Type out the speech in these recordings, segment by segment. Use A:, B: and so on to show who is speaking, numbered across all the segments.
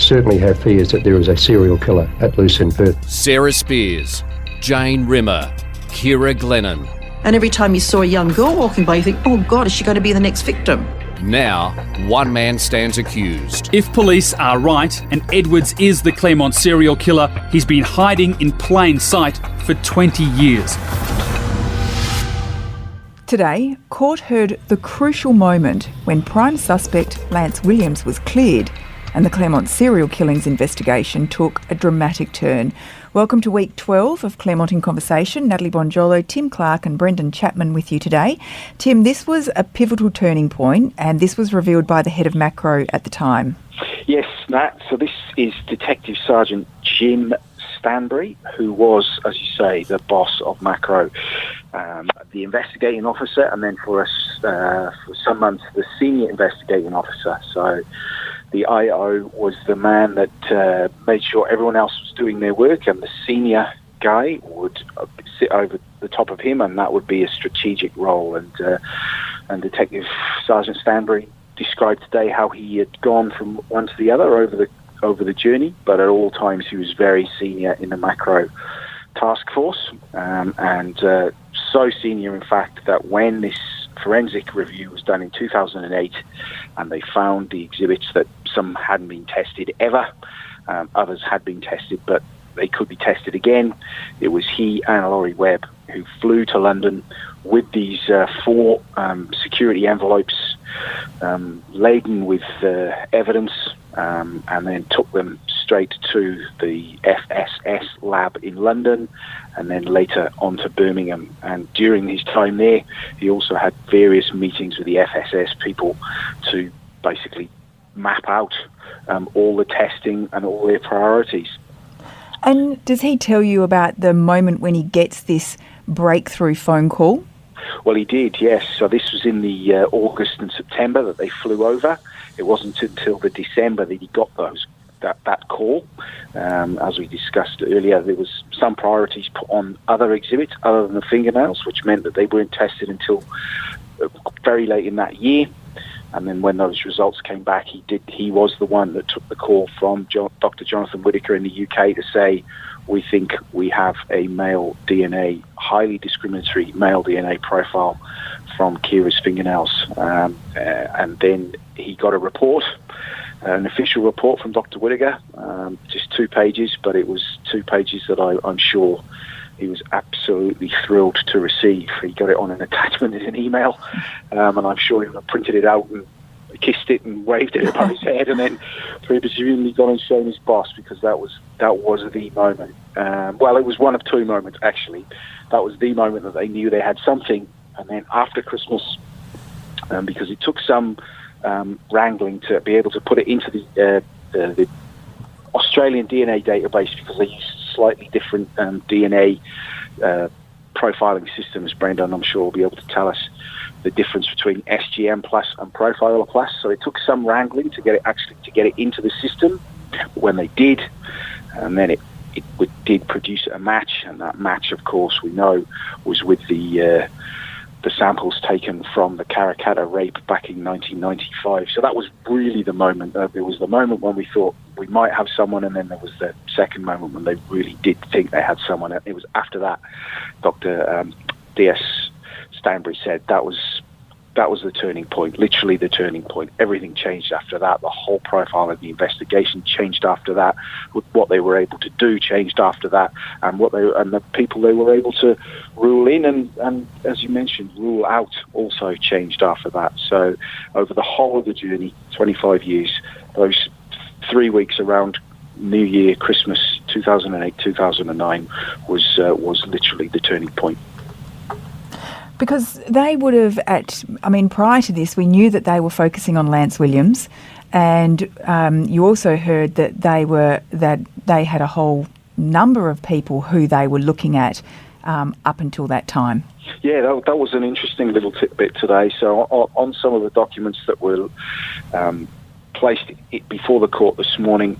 A: certainly have fears that there is a serial killer at loose in Perth.
B: Sarah Spears, Jane Rimmer, Ciara Glennon.
C: And every time you saw a young girl walking by, you think, oh God, is she going to be the next victim?
B: Now, one man stands accused.
D: If police are right and Edwards is the Claremont serial killer, he's been hiding in plain sight for 20 years.
E: Today, court heard the crucial moment when prime suspect Lance Williams was cleared and the Claremont Serial Killings investigation took a dramatic turn. Welcome to week 12 of Claremont in Conversation. Natalie Bonjolo, Tim Clark and Brendan Chapman with you today. Tim, this was a pivotal turning point and this was revealed by the head of Macro at the time.
F: Yes, Nat. So this is Detective Sergeant Jim Stanbury, who was, as you say, the boss of Macro, the investigating officer, and then for some months, the senior investigating officer. So the IO was the man that made sure everyone else was doing their work, and the senior guy would sit over the top of him, and that would be a strategic role. And Detective Sergeant Stanbury described today how he had gone from one to the other over the journey, but at all times he was very senior in the Macro task force, and so senior, in fact, that when this forensic review was done in 2008 and they found the exhibits that some hadn't been tested ever, others had been tested, but they could be tested again, it was he and Laurie Webb who flew to London with these 4 security envelopes laden with evidence, and then took them straight to the FSS lab in London and then later on to Birmingham. And during his time there, he also had various meetings with the FSS people to basically map out all the testing and all their priorities.
E: And does he tell you about the moment when he gets this breakthrough phone call?
F: Well, he did, yes. So this was in the August and September that they flew over. It wasn't until the December that he got that call. As we discussed earlier, there was some priorities put on other exhibits other than the fingernails, which meant that they weren't tested until very late in that year. And then when those results came back, he was the one that took the call from Dr. Jonathan Whitaker in the UK to say, we think we have a male DNA, highly discriminatory male DNA profile from Ciara's fingernails. And then he got a report, an official report from Dr. Whitaker, just 2 pages, but it was 2 pages that I'm sure he was absolutely thrilled to receive. He got it on an attachment in an email, and I'm sure he would have printed it out and kissed it and waved it above his head, and then presumably gone and shown his boss, because that was the moment. Well, it was one of 2 moments, actually. That was the moment that they knew they had something, and then after Christmas, because it took some wrangling to be able to put it into the Australian DNA database, because they use slightly different DNA profiling systems. Brendan, I'm sure, will be able to tell us the difference between SGM plus and Profiler plus. So it took some wrangling to get it into the system. When they did, and then it did produce a match, and that match, of course, we know was with the samples taken from the Karrakatta rape back in 1995. So that was really the moment. It was the moment when we thought we might have someone, and then there was the second moment when they really did think they had someone. It was after that, Dr. D.S. Stanbury said that was the turning point, literally the turning point. Everything changed after that. The whole profile of the investigation changed after that. What they were able to do changed after that, and the people they were able to rule in and as you mentioned, rule out also changed after that. So over the whole of the journey, 25 years, those 3 weeks around New Year, Christmas, 2008, 2009 was literally the turning point.
E: Because they would have prior to this, we knew that they were focusing on Lance Williams, and you also heard that they had a whole number of people who they were looking at up until that time.
F: Yeah, that was an interesting little tidbit today. So on some of the documents that were placed before the court this morning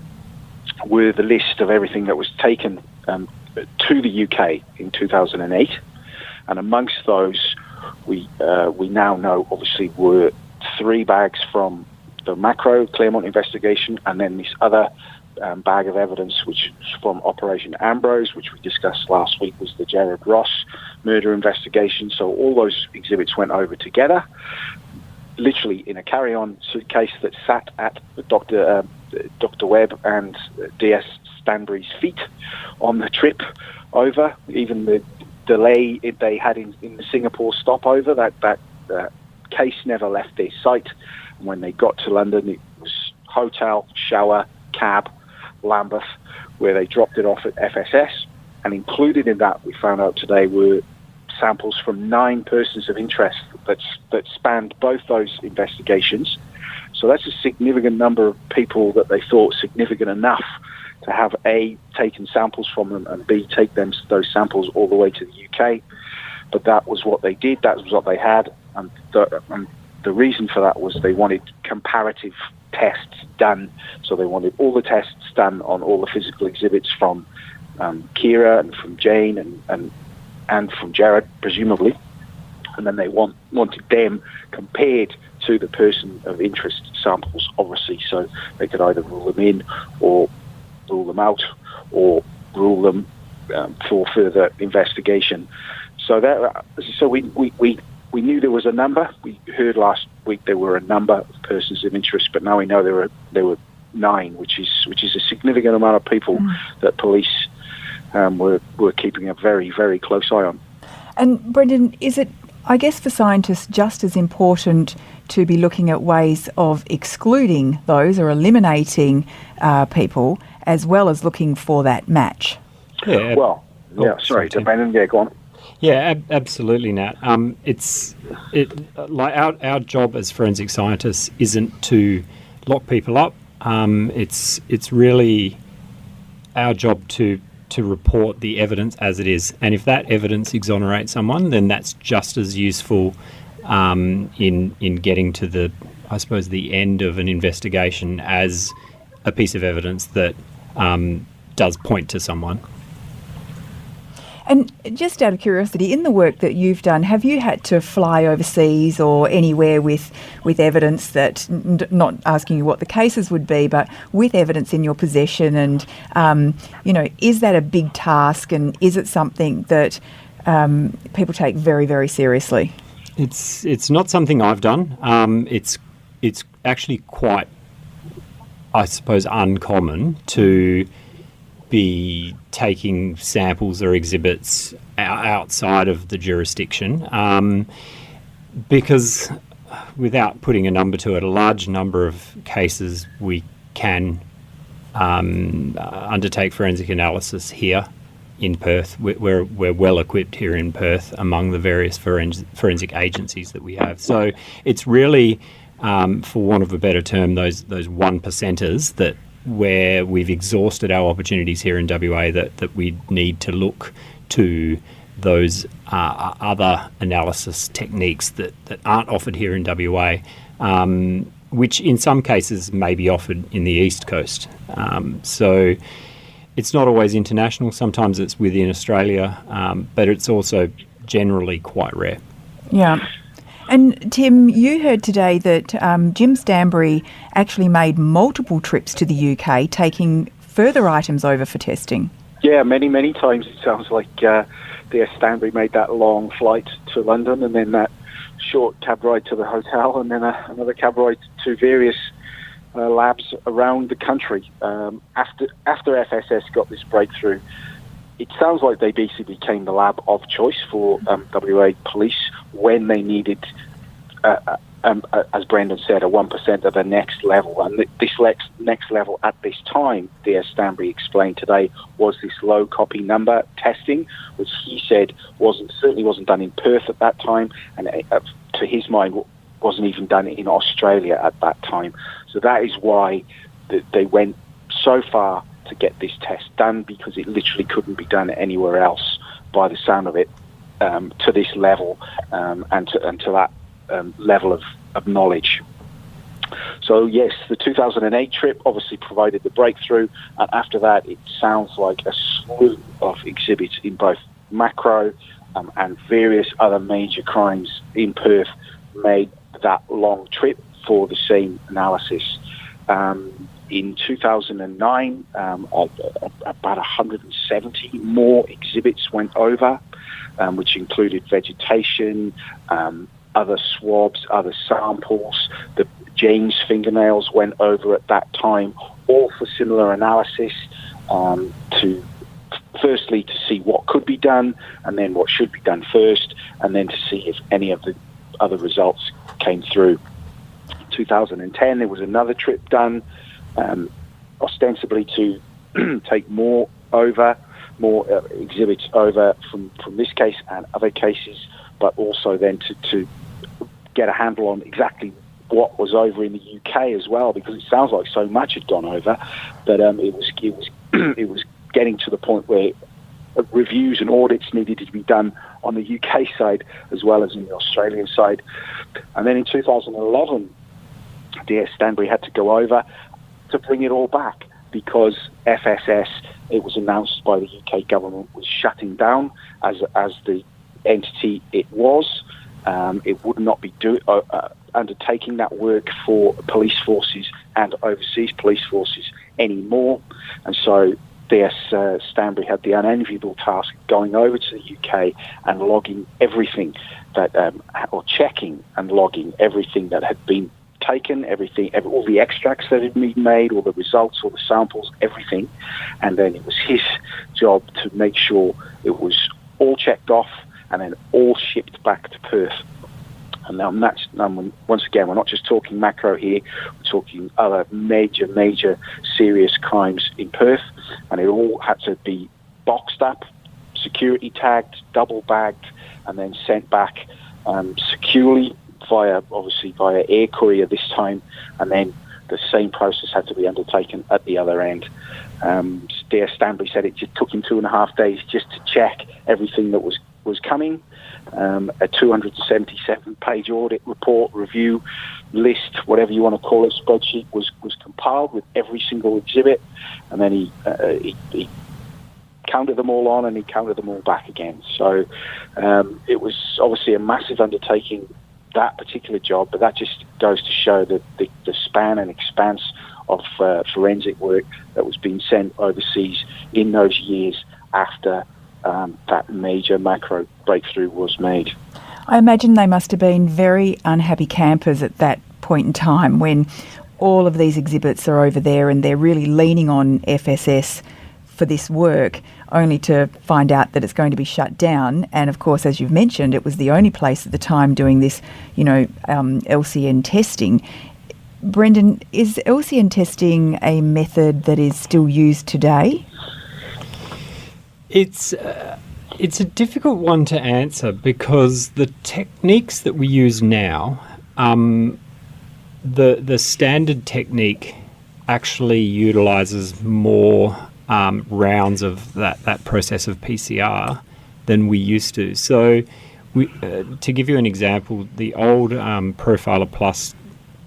F: were the list of everything that was taken to the UK in 2008. And amongst those, we now know, obviously, were 3 bags from the macro Claremont investigation, and then this other bag of evidence, which is from Operation Ambrose, which we discussed last week, was the Jared Ross murder investigation. So all those exhibits went over together, literally in a carry-on suitcase that sat at Dr. Webb and DS Stanbury's feet on the trip over. Even the delay they had in the Singapore stopover, that case never left their sight. And when they got to London, it was hotel, shower, cab, Lambeth, where they dropped it off at FSS. And included in that, we found out today, were samples from 9 persons of interest that spanned both those investigations. So that's a significant number of people that they thought significant enough to have A, taken samples from them, and B, take those samples all the way to the UK. But that was what they did, that was what they had, and the reason for that was they wanted comparative tests done. So they wanted all the tests done on all the physical exhibits from Ciara and from Jane and from Jared, presumably. And then they wanted them compared to the person of interest samples, obviously, so they could either rule them in or rule them out or rule them for further investigation. So we knew there was a number. We heard last week there were a number of persons of interest, but now we know there were 9, which is a significant amount of people that police were keeping a very, very close eye on.
E: And Brendan, is it, I guess, for scientists just as important to be looking at ways of excluding those or eliminating people, as well as looking for that match?
G: Yeah.
F: Well, sorry, Brendan, go on.
G: Yeah, absolutely, Nat. Like our job as forensic scientists isn't to lock people up. It's really our job to report the evidence as it is, and if that evidence exonerates someone, then that's just as useful in getting to the end of an investigation as a piece of evidence that does point to someone.
E: And just out of curiosity, in the work that you've done, have you had to fly overseas or anywhere with evidence that, not asking you what the cases would be, but with evidence in your possession? And, is that a big task, and is it something that people take very, very seriously?
G: It's not something I've done. It's actually quite, I suppose, uncommon to be taking samples or exhibits outside of the jurisdiction, because without putting a number to it, a large number of cases we can undertake forensic analysis here in Perth. We're well equipped here in Perth among the various forensic agencies that we have. So it's really, for want of a better term, those 1%ers that where we've exhausted our opportunities here in WA that we need to look to those other analysis techniques that aren't offered here in WA, which in some cases may be offered in the East Coast. So it's not always international. Sometimes it's within Australia, but it's also generally quite rare.
E: Yeah. And Tim, you heard today that Jim Stanbury actually made multiple trips to the UK, taking further items over for testing.
F: Yeah, many, many times it sounds like DS Stanbury made that long flight to London, and then that short cab ride to the hotel, and then another cab ride to various labs around the country. After FSS got this breakthrough, it sounds like they basically became the lab of choice for WA police when they needed, as Brendan said, a 1% of the next level. And this next level at this time, DS Stanbury explained today, was this low copy number testing, which he said certainly wasn't done in Perth at that time, and to his mind wasn't even done in Australia at that time. So that is why they went so far to get this test done, because it literally couldn't be done anywhere else by the sound of it, to this level, and to that level of knowledge. So yes, the 2008 trip obviously provided the breakthrough, and after that it sounds like a slew of exhibits in both macro and various other major crimes in Perth made that long trip for the same analysis. In 2009, about 170 more exhibits went over, which included vegetation, other swabs, other samples. The Jane's fingernails went over at that time, all for similar analysis, firstly to see what could be done, and then what should be done first, and then to see if any of the other results came through. 2010, there was another trip done, ostensibly to take more exhibits over from this case and other cases, but also then to get a handle on exactly what was over in the UK as well, because it sounds like so much had gone over, but it was getting to the point where reviews and audits needed to be done on the UK side as well as in the Australian side. And then in 2011, DS Stanbury had to go over to bring it all back, because FSS, it was announced by the UK government, was shutting down as the entity it was. It would not be undertaking that work for police forces and overseas police forces anymore. And so DS Stanbury had the unenviable task of going over to the UK and logging everything or checking and logging everything that had been taken, all the extracts that had been made, all the results, all the samples, everything. And then it was his job to make sure it was all checked off and then all shipped back to Perth. And now once again, we're not just talking macro here, we're talking other major serious crimes in Perth, and it all had to be boxed up, security tagged, double bagged, and then sent back securely via air courier this time, and then the same process had to be undertaken at the other end. DS Stanbury said it just took him 2.5 days just to check everything that was coming. A 277-page audit report, review, list, whatever you want to call it, spreadsheet was compiled with every single exhibit, and then he counted them all on and he counted them all back again. So it was obviously a massive undertaking, that particular job, but that just goes to show the span and expanse of forensic work that was being sent overseas in those years after that major macro breakthrough was made.
E: I imagine they must have been very unhappy campers at that point in time when all of these exhibits are over there and they're really leaning on FSS for this work, only to find out that it's going to be shut down. And of course, as you've mentioned, it was the only place at the time doing this, LCN testing. Brendan, is LCN testing a method that is still used today?
G: It's a difficult one to answer, because the techniques that we use now, the standard technique actually utilises more rounds of that process of PCR than we used to. So, to give you an example, the old Profiler Plus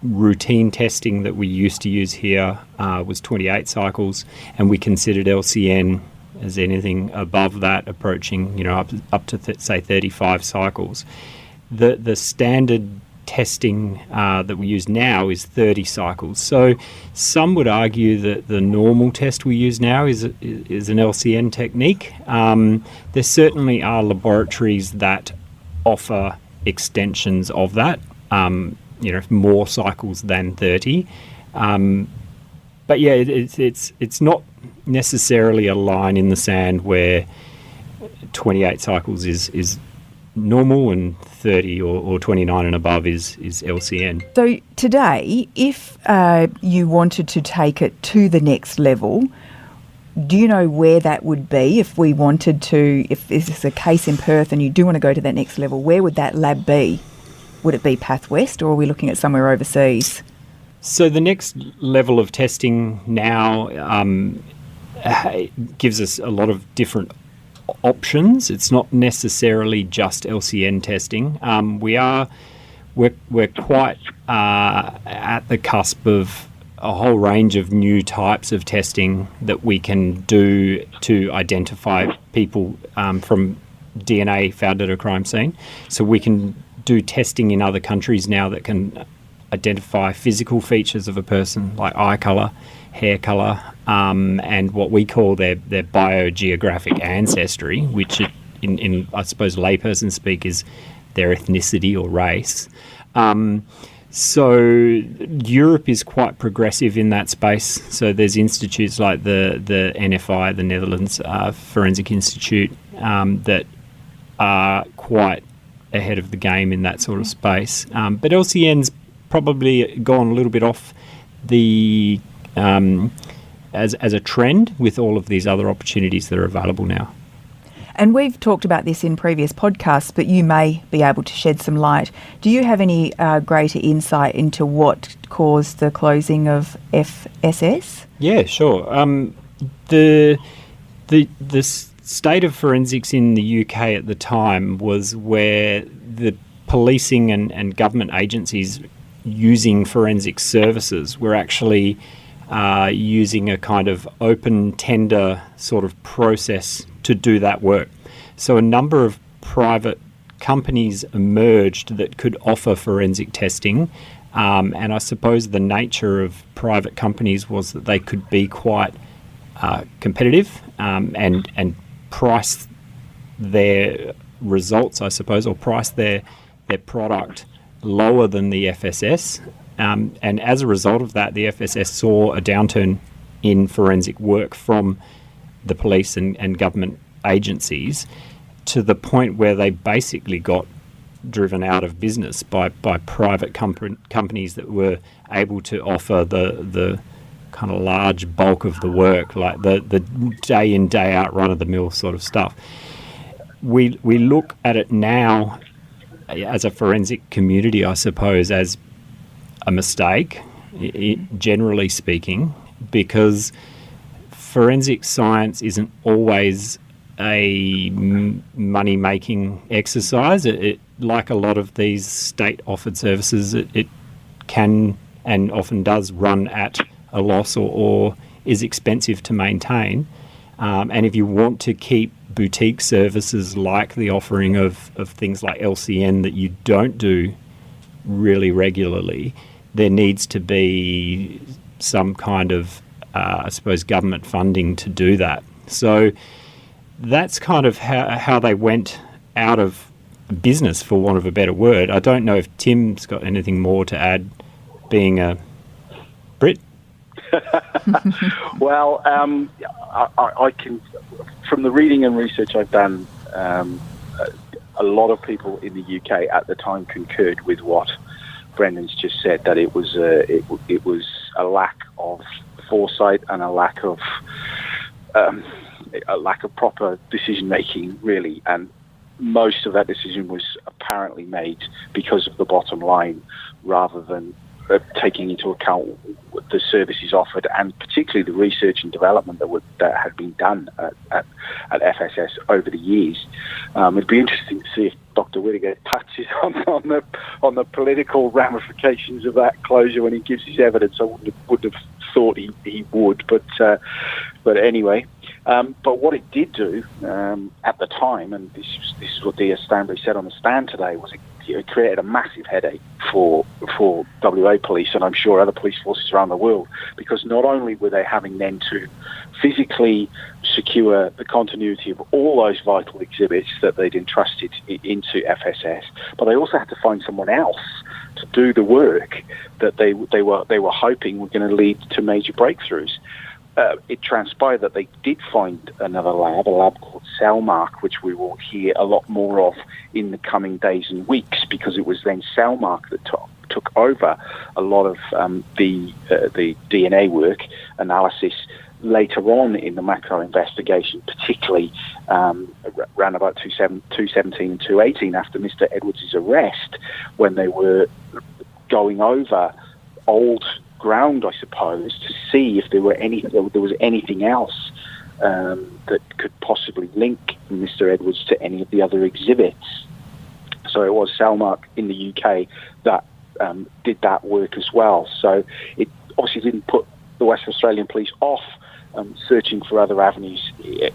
G: routine testing that we used to use here was 28 cycles, and we considered LCN as anything above that, approaching up to say 35 cycles. The standard testing that we use now is 30 cycles. So some would argue that the normal test we use now is an LCN technique. There certainly are laboratories that offer extensions of that, more cycles than 30. But yeah, it's not necessarily a line in the sand where 28 cycles is normal and 30 or 29 and above is LCN.
E: So today, if you wanted to take it to the next level, do you know where that would be? If we wanted to, if this is a case in Perth and you do want to go to that next level, where would that lab be? Would it be Path West, or are we looking at somewhere overseas?
G: So the next level of testing now gives us a lot of different options. It's not necessarily just LCN testing. We're quite at the cusp of a whole range of new types of testing that we can do to identify people from DNA found at a crime scene. So we can do testing in other countries now that can identify physical features of a person, like eye colour, hair colour, and what we call their biogeographic ancestry, which in I suppose layperson speak is their ethnicity or race. So Europe is quite progressive in that space. So there's institutes like the NFI, the Netherlands Forensic Institute, that are quite ahead of the game in that sort of space. But LCN's probably gone a little bit off the as a trend with all of these other opportunities that are available now.
E: And we've talked about this in previous podcasts, but you may be able to shed some light. Do you have any greater insight into what caused the closing of FSS?
G: Yeah, sure. The state of forensics in the UK at the time was where the policing and government agencies using forensic services were actually using a kind of open tender sort of process to do that work. So a number of private companies emerged that could offer forensic testing, and I suppose the nature of private companies was that they could be quite competitive and price their results, I suppose, or price their product lower than the FSS. And as a result of that, the FSS saw a downturn in forensic work from the police and government agencies, to the point where they basically got driven out of business by private companies that were able to offer the kind of large bulk of the work, like the day in, day out, run-of-the-mill sort of stuff. We look at it now as a forensic community, I suppose, as a mistake, generally speaking, because forensic science isn't always a money-making exercise. It, like a lot of these state-offered services, it can and often does run at a loss or is expensive to maintain. And if you want to keep boutique services like the offering of things like LCN that you don't do really regularly, there needs to be some kind of, I suppose, government funding to do that. So that's kind of how they went out of business, for want of a better word. I don't know if Tim's got anything more to add, being a Brit.
F: Well, I can, from the reading and research I've done, a lot of people in the UK at the time concurred with what Brendan's just said, that it was a lack of foresight and a lack of proper decision making, really, and most of that decision was apparently made because of the bottom line, rather than taking into account the services offered, and particularly the research and development that had been done at FSS over the years. It'd be interesting to see if Dr. Whittaker touches on the political ramifications of that closure when he gives his evidence. I wouldn't have thought he would, but anyway. But what it did do at the time, and this is what D.S. Stanbury said on the stand today, was it created a massive headache for WA police, and I'm sure other police forces around the world, because not only were they having then to physically secure the continuity of all those vital exhibits that they'd entrusted into FSS, but they also had to find someone else to do the work that they were hoping were going to lead to major breakthroughs. It transpired that they did find another lab, a lab called Cellmark, which we will hear a lot more of in the coming days and weeks, because it was then Cellmark that took over a lot of the DNA work analysis later on in the macro investigation, particularly around about 217 and 218 after Mr. Edwards' arrest, when they were going over old ground, I suppose, to see if there was anything else that could possibly link Mr. Edwards to any of the other exhibits. So it was Cellmark in the UK that did that work as well. So it obviously didn't put the West Australian Police off searching for other avenues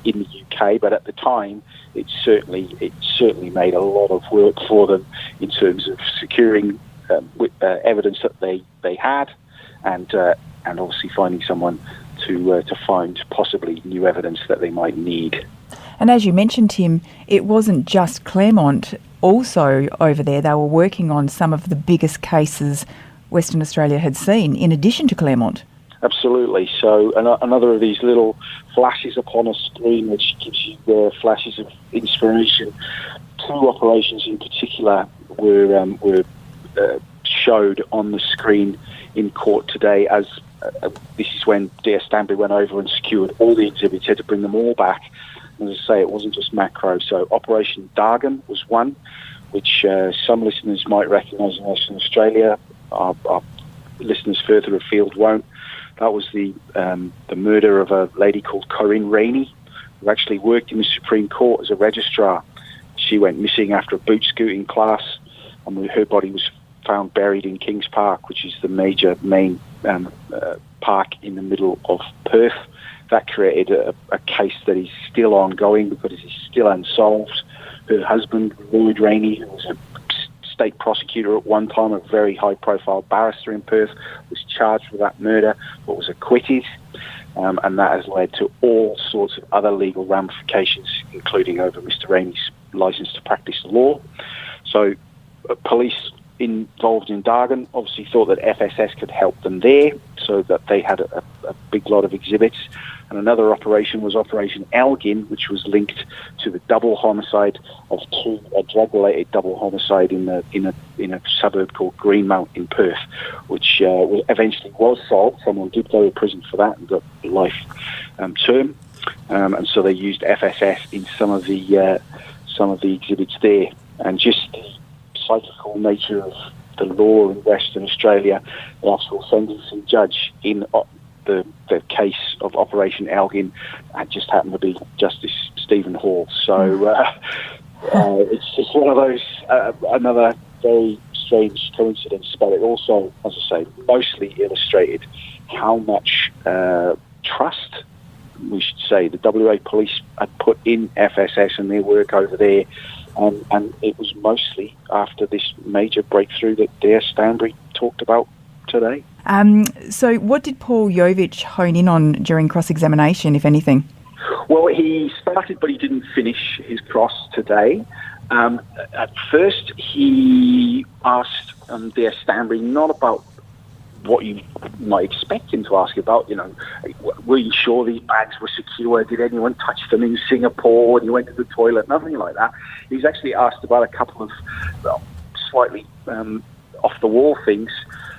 F: in the UK, but at the time it certainly made a lot of work for them in terms of securing evidence that they had, and obviously finding someone to find possibly new evidence that they might need.
E: And as you mentioned, Tim, it wasn't just Claremont. Also over there, they were working on some of the biggest cases Western Australia had seen, in addition to Claremont.
F: Absolutely. So another of these little flashes upon a screen, which gives you flashes of inspiration. Two operations in particular were showed on the screen in court today, as this is when DS Stanbury went over and secured all the exhibits, had to bring them all back. And as I say, it wasn't just macro. So Operation Dargan was one, which some listeners might recognise in Western Australia. Our listeners further afield won't. That was the murder of a lady called Corinne Rainey, who actually worked in the Supreme Court as a registrar. She went missing after a boot scooting class, and her body was found buried in Kings Park, which is the main park in the middle of Perth. That created a case that is still ongoing because it is still unsolved. Her husband, Lloyd Rainey, who was a state prosecutor at one time, a very high-profile barrister in Perth, was charged with that murder but was acquitted. And that has led to all sorts of other legal ramifications, including over Mr. Rainey's licence to practice law. So police involved in Dargan obviously thought that FSS could help them there, so that they had a big lot of exhibits. And another operation was Operation Elgin, which was linked to the double homicide of a drug-related double homicide in a suburb called Greenmount in Perth, which eventually was solved. Someone did go to prison for that and got a life term, and so they used FSS in some of the exhibits there. And just the cyclical nature of the law in Western Australia, the actual sentencing judge in the case of Operation Elgin just happened to be Justice Stephen Hall. So it's just one of those, another very strange coincidence, but it also, as I say, mostly illustrated how much trust, we should say, the WA police had put in FSS and their work over there. And it was mostly after this major breakthrough that DS Stanbury talked about today.
E: So what did Paul Jovich hone in on during cross-examination, if anything?
F: Well, he started, but he didn't finish his cross today. At first, he asked DS Stanbury not about what you might expect him to ask about. You know, were you sure these bags were secure? Did anyone touch them in Singapore when you went to the toilet? Nothing like that. He was actually asked about a couple of slightly off-the-wall things.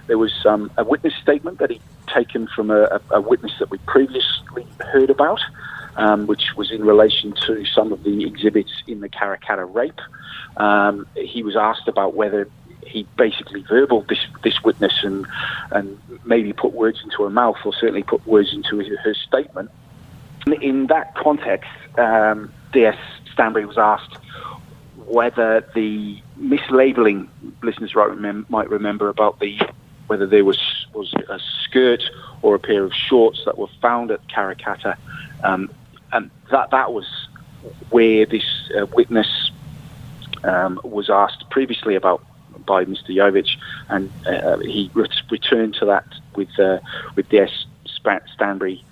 F: There was a witness statement that he'd taken from a witness that we previously heard about, which was in relation to some of the exhibits in the Karrakatta rape. He was asked about whether he basically verbaled this witness and maybe put words into her mouth, or certainly put words into her statement. In that context, DS Stanbury was asked whether the mislabelling, listeners might remember, about whether there was a skirt or a pair of shorts that were found at Karrakatta, and that was where this witness was asked previously about by Mr. Jovich, and he returned to that with DS Stanbury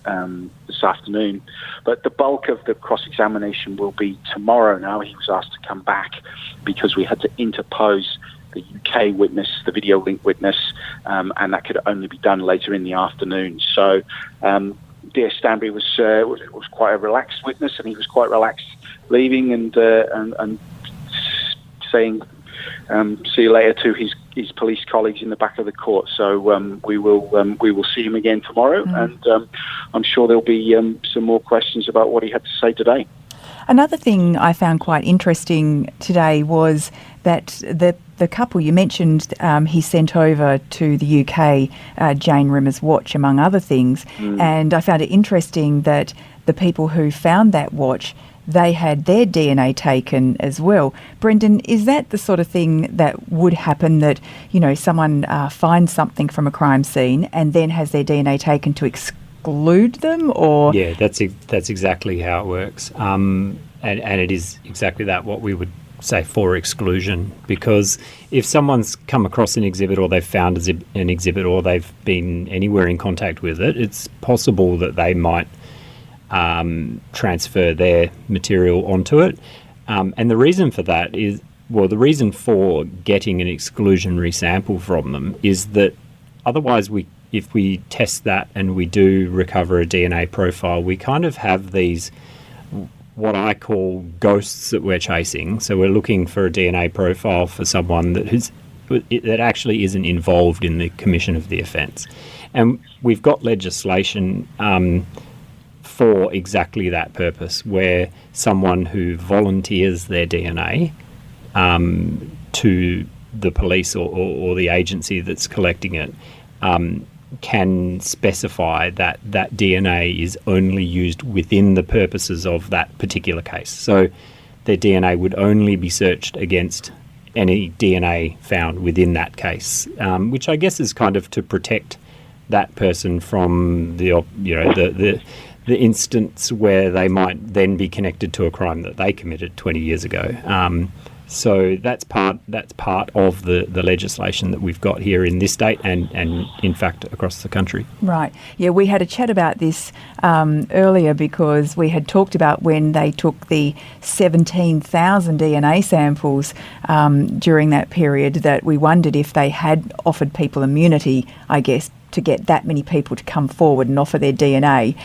F: this afternoon. But the bulk of the cross-examination will be tomorrow now. He was asked to come back because we had to interpose the UK witness, the video link witness, and that could only be done later in the afternoon. So DS Stanbury was quite a relaxed witness, and he was quite relaxed leaving and saying see you later to his police colleagues in the back of the court. So we will see him again tomorrow, and I'm sure there'll be some more questions about what he had to say today.
E: Another thing I found quite interesting today was that the couple you mentioned, he sent over to the UK Jane Rimmer's watch, among other things, and I found it interesting that the people who found that watch, they had their DNA taken as well. Brendan, is that the sort of thing that would happen, that, you know, someone finds something from a crime scene and then has their DNA taken to exclude them, or...?
G: Yeah, that's exactly how it works. And it is exactly that. What we would say, for exclusion, because if someone's come across an exhibit or they've found an exhibit or they've been anywhere in contact with it, it's possible that they might transfer their material onto it. And the reason for that is, well, the reason for getting an exclusionary sample from them is that otherwise if we test that and we do recover a DNA profile, we kind of have these, what I call ghosts that we're chasing. So we're looking for a DNA profile for someone that actually isn't involved in the commission of the offence. And we've got legislation for exactly that purpose, where someone who volunteers their DNA to the police or the agency that's collecting it can specify that DNA is only used within the purposes of that particular case. So their DNA would only be searched against any DNA found within that case, which I guess is kind of to protect that person from the instance where they might then be connected to a crime that they committed 20 years ago. So that's part of the legislation that we've got here in this state and in fact across the country.
E: Right. Yeah, we had a chat about this earlier because we had talked about when they took the 17,000 DNA samples during that period, that we wondered if they had offered people immunity, I guess, to get that many people to come forward and offer their DNA.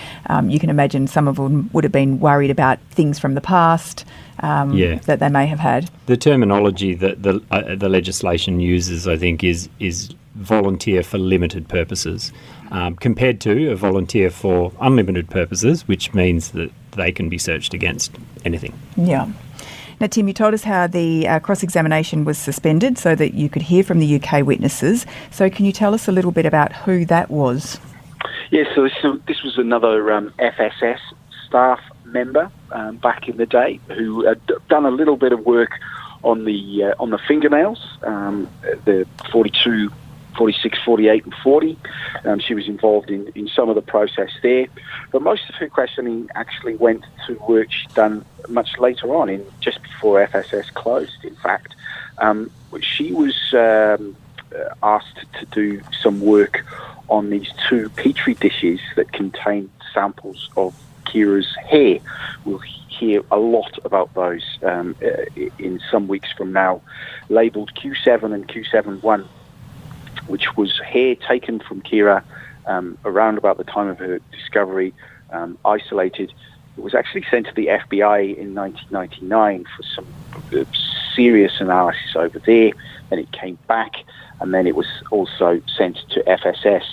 E: You can imagine some of them would have been worried about things from the past that they may have had.
G: The terminology that the legislation uses, I think, is volunteer for limited purposes, compared to a volunteer for unlimited purposes, which means that they can be searched against anything.
E: Yeah. Now, Tim, you told us how the cross-examination was suspended so that you could hear from the UK witnesses. So can you tell us a little bit about who that was?
F: Yes, so this was another FSS staff member back in the day who had done a little bit of work on the fingernails, the 42, 46, 48 and 40. She was involved in some of the process there. But most of her questioning actually went to work she'd done much later on, just before FSS closed, in fact. She was asked to do some work on these 2 Petri dishes that contained samples of Ciara's hair. We'll hear a lot about those in some weeks from now, labelled Q7 and Q71, which was hair taken from Ciara around about the time of her discovery, isolated. It was actually sent to the FBI in 1999 for some serious analysis over there. Then it came back, and then it was also sent to FSS.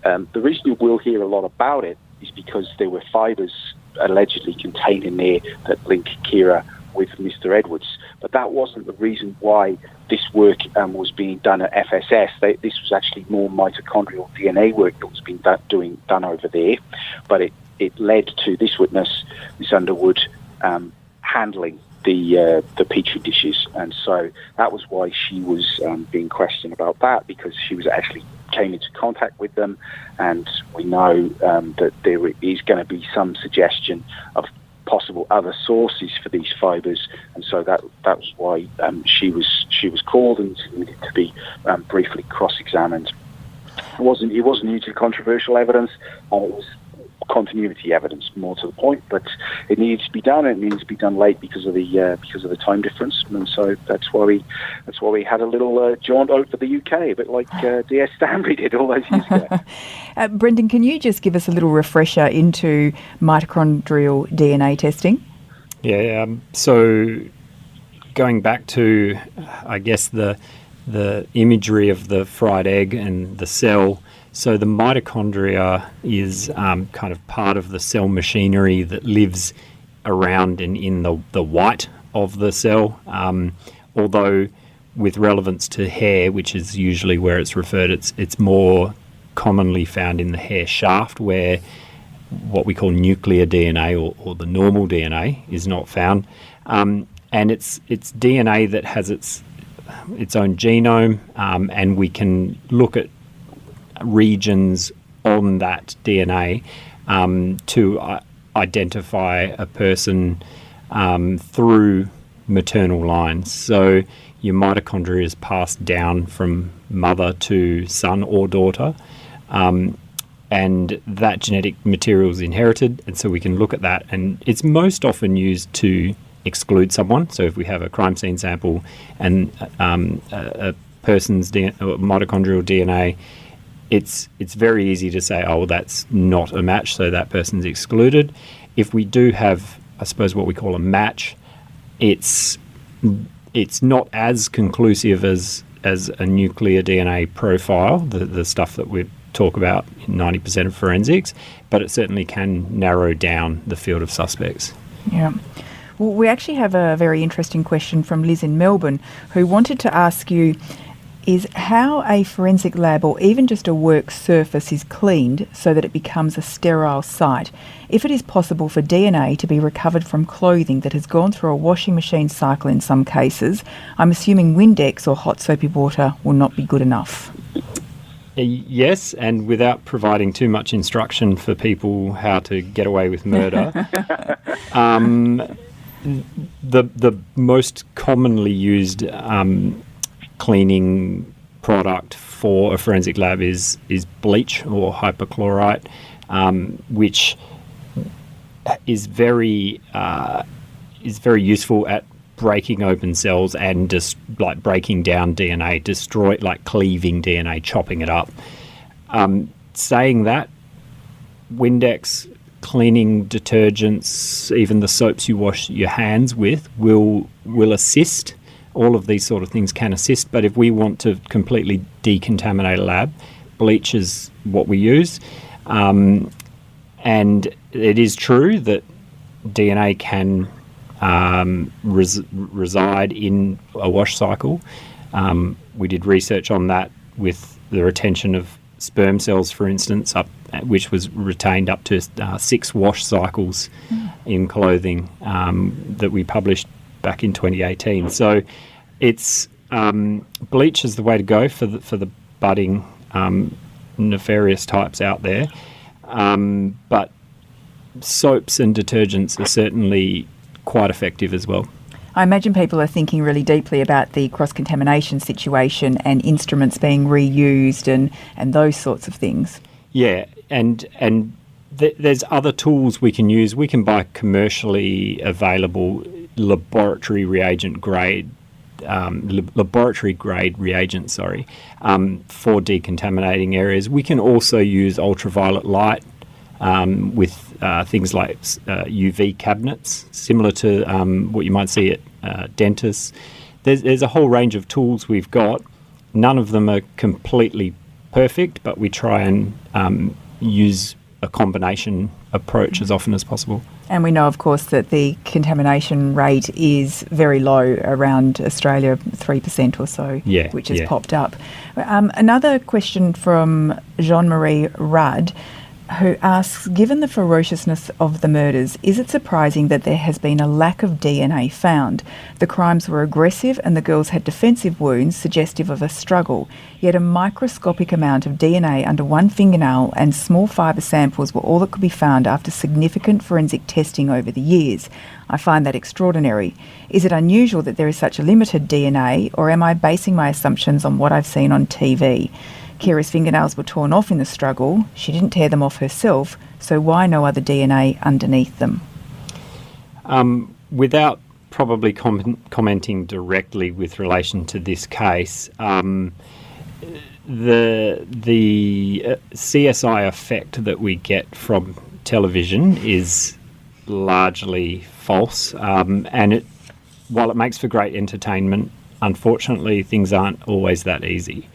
F: The reason you will hear a lot about it is because there were fibres allegedly contained in there that link Ciara with Mr. Edwards. But that wasn't the reason why this work was being done at FSS. This was actually more mitochondrial DNA work that was being done over there. But it led to this witness, Miss Underwood, handling the Petri dishes. And so that was why she was being questioned about that, because she was actually came into contact with them. And we know that there is going to be some suggestion of possible other sources for these fibres, and so that was why she was called and needed to be briefly cross-examined. It wasn't hugely controversial evidence, and it was continuity evidence, more to the point. But it needed to be done. It needed to be done late because of the time difference, and so that's why we had a little jaunt over the UK, a bit like DS Stanbury did all those years ago.
E: Brendan, can you just give us a little refresher into mitochondrial DNA testing?
G: Yeah. So going back to, I guess, the imagery of the fried egg and the cell. So the mitochondria is kind of part of the cell machinery that lives around and in the white of the cell. Although with relevance to hair, which is usually where it's referred, it's more commonly found in the hair shaft, where what we call nuclear DNA or the normal DNA is not found. And it's DNA that has its own genome, and we can look at regions on that DNA to identify a person through maternal lines. So your mitochondria is passed down from mother to son or daughter, and that genetic material is inherited, and so we can look at that, and it's most often used to exclude someone. So if we have a crime scene sample and a person's mitochondrial DNA, it's very easy to say, oh, well, that's not a match, so that person's excluded. If we do have, I suppose, what we call a match, it's not as conclusive as a nuclear DNA profile, the stuff that we talk about in 90% of forensics, but it certainly can narrow down the field of suspects.
E: Yeah. Well, we actually have a very interesting question from Liz in Melbourne, who wanted to ask you is how a forensic lab or even just a work surface is cleaned so that it becomes a sterile site. If it is possible for DNA to be recovered from clothing that has gone through a washing machine cycle in some cases, I'm assuming Windex or hot soapy water will not be good enough.
G: Yes, and without providing too much instruction for people how to get away with murder, the most commonly used cleaning product for a forensic lab is bleach or hypochlorite, which is very useful at breaking open cells and just like breaking down DNA, like cleaving DNA, chopping it up. Saying that, Windex, cleaning detergents, even the soaps you wash your hands with will assist. All of these sort of things can assist, but if we want to completely decontaminate a lab, bleach is what we use. And it is true that DNA can reside in a wash cycle. We did research on that with the retention of sperm cells, for instance, which was retained up to 6 wash cycles in clothing that we published back in 2018. So it's bleach is the way to go for the budding nefarious types out there. But soaps and detergents are certainly quite effective as well.
E: I imagine people are thinking really deeply about the cross-contamination situation and instruments being reused and those sorts of things.
G: Yeah, and there's other tools we can use. We can buy commercially available laboratory grade reagents, for decontaminating areas. We can also use ultraviolet light with things like UV cabinets, similar to what you might see at dentists. There's a whole range of tools we've got. None of them are completely perfect, but we try and use a combination approach as often as possible.
E: And we know, of course, that the contamination rate is very low, around Australia, 3% or so, which has popped up. Another question from Jean-Marie Rudd, who asks, given the ferociousness of the murders, is it surprising that there has been a lack of DNA found? The crimes were aggressive and the girls had defensive wounds suggestive of a struggle, yet a microscopic amount of DNA under one fingernail and small fibre samples were all that could be found after significant forensic testing over the years. I find that extraordinary. Is it unusual that there is such a limited DNA, or am I basing my assumptions on what I've seen on TV? Ciara's fingernails were torn off in the struggle. She didn't tear them off herself, so why no other DNA underneath them?
G: Without probably commenting directly with relation to this case, the CSI effect that we get from television is largely false, and while it makes for great entertainment, unfortunately things aren't always that easy.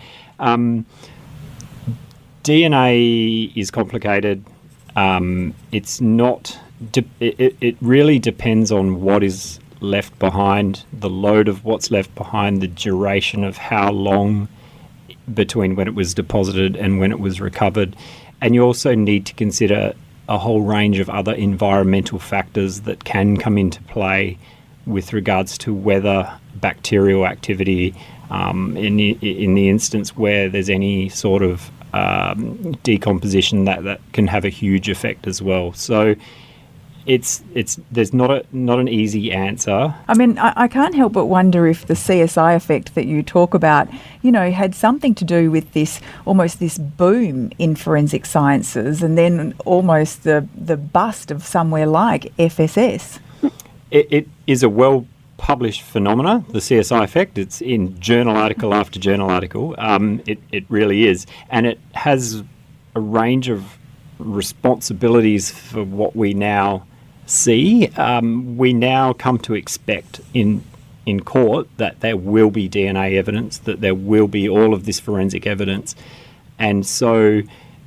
G: DNA is complicated. It's not. It really depends on what is left behind, the load of what's left behind, the duration of how long between when it was deposited and when it was recovered, and you also need to consider a whole range of other environmental factors that can come into play with regards to whether bacterial activity, in the instance where there's any sort of decomposition that can have a huge effect as well. So there's not an easy answer.
E: I mean, I can't help but wonder if the CSI effect that you talk about, had something to do with this boom in forensic sciences, and then almost the bust of somewhere like FSS.
G: It is a well-published phenomena, the CSI effect. It's in journal article after journal article. It really is, and it has a range of responsibilities for what we now see. We now come to expect in court that there will be DNA evidence, that there will be all of this forensic evidence. And so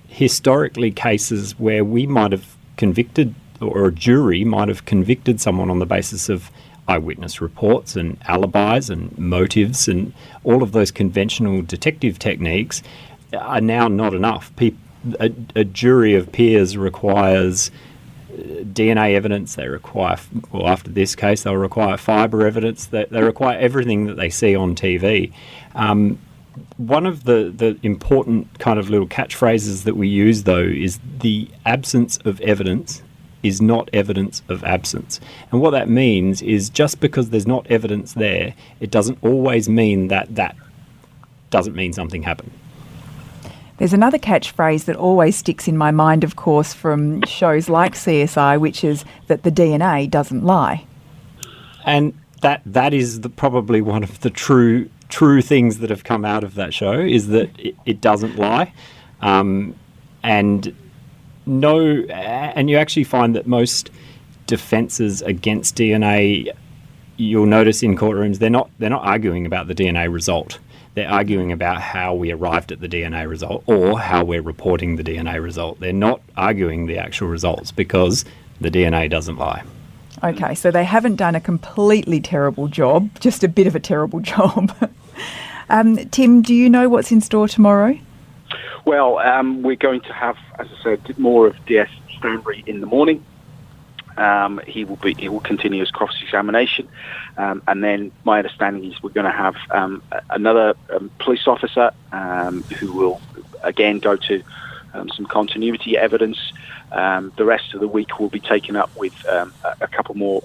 G: historically, cases where we might have convicted, or a jury might have convicted someone on the basis of eyewitness reports and alibis and motives and all of those conventional detective techniques, are now not enough. A jury of peers requires DNA evidence. They require, after this case, they'll require fibre evidence. They require everything that they see on TV. One of the important kind of little catchphrases that we use, though, is the absence of evidence is not evidence of absence. And what that means is just because there's not evidence there, it doesn't always mean that doesn't mean something happened.
E: There's another catchphrase that always sticks in my mind, of course, from shows like CSI, which is that the DNA doesn't lie. And
G: that is probably one of the true things that have come out of that show, is that it doesn't lie. And you actually find that most defences against DNA, you'll notice in courtrooms, they're not arguing about the DNA result. They're arguing about how we arrived at the DNA result or how we're reporting the DNA result. They're not arguing the actual results because the DNA doesn't lie.
E: Okay, so they haven't done a completely terrible job, just a bit of a terrible job. Tim, do you know what's in store tomorrow?
F: Well, we're going to have, as I said, more of DS Stanbury in the morning. He will continue his cross-examination, and then my understanding is we're going to have another police officer who will again go to some continuity evidence. The rest of the week will be taken up with a couple more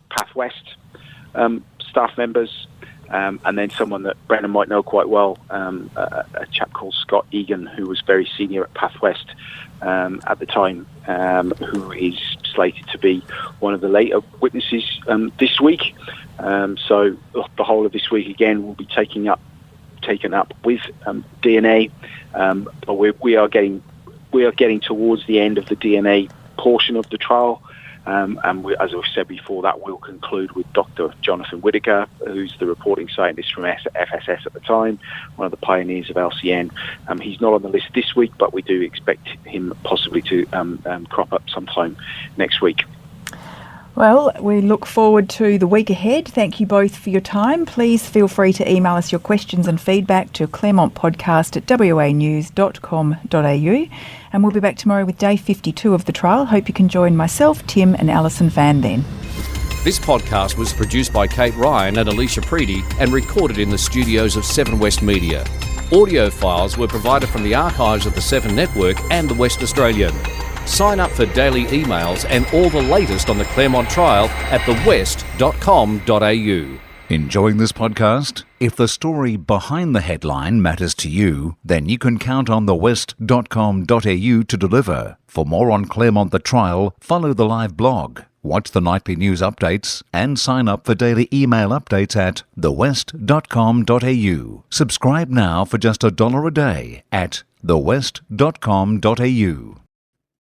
F: Path West staff members, and then someone that Brennan might know quite well, a chap called Scott Egan, who was very senior at Path West at the time, who is slated to be one of the later witnesses this week. So the whole of this week again will be taken up with DNA, but we are getting towards the end of the DNA portion of the trial. And as I've said before, that will conclude with Dr. Jonathan Whittaker, who's the reporting scientist from FSS at the time, one of the pioneers of LCN. He's not on the list this week, but we do expect him possibly to crop up sometime next week.
E: Well, we look forward to the week ahead. Thank you both for your time. Please feel free to email us your questions and feedback to claremontpodcast@wanews.com.au. And we'll be back tomorrow with day 52 of the trial. Hope you can join myself, Tim and Alison Van then.
B: This podcast was produced by Kate Ryan and Alicia Preedy and recorded in the studios of 7 West Media. Audio files were provided from the archives of the 7 Network and the West Australian. Sign up for daily emails and all the latest on the Claremont trial at thewest.com.au.
H: Enjoying this podcast? If the story behind the headline matters to you, then you can count on thewest.com.au to deliver. For more on Claremont the trial, follow the live blog, watch the nightly news updates, and sign up for daily email updates at thewest.com.au. Subscribe now for just $1 a day at thewest.com.au.